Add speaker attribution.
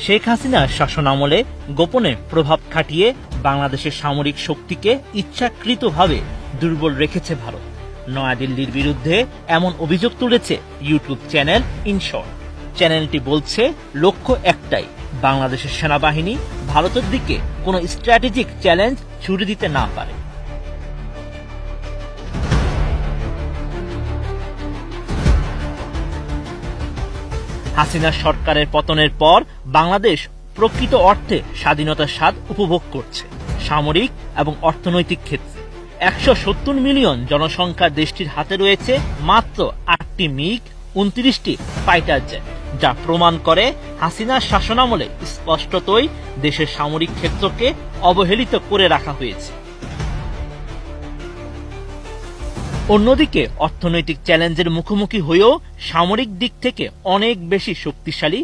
Speaker 1: শেখ হাসিনার শাসনামলে গোপনে প্রভাব খাটিয়ে বাংলাদেশের সামরিক শক্তিকে ইচ্ছাকৃতভাবে দুর্বল রেখেছে ভারত। নয়াদিল্লির বিরুদ্ধে এমন অভিযোগ তুলেছে ইউটিউব চ্যানেল ইনশর্ট। চ্যানেলটি বলছে, লক্ষ্য একটাই, বাংলাদেশের সেনাবাহিনী ভারতের দিকে কোনো স্ট্র্যাটেজিক চ্যালেঞ্জ ছুড়ে দিতে না পারে। হাসিনা সরকারের পতনের পর বাংলাদেশ প্রকৃত অর্থে স্বাধীনতার স্বাদ উপভোগ করছে। সামরিক এবং অর্থনৈতিক ক্ষেত্রে 170 মিলিয়ন জনসংখ্যার দেশটির হাতে রয়েছে মাত্র 8টি মিগ, 29টি ফাইটার জেট, যা প্রমাণ করে হাসিনার শাসনামলে স্পষ্টতই দেশের সামরিক ক্ষেত্রকে অবহেলিত করে রাখা হয়েছে। অন্যদিকে অর্থনৈতিক চ্যালেঞ্জের মুখোমুখি হয়েও সামরিক দিক থেকে অনেক বেশি শক্তিশালী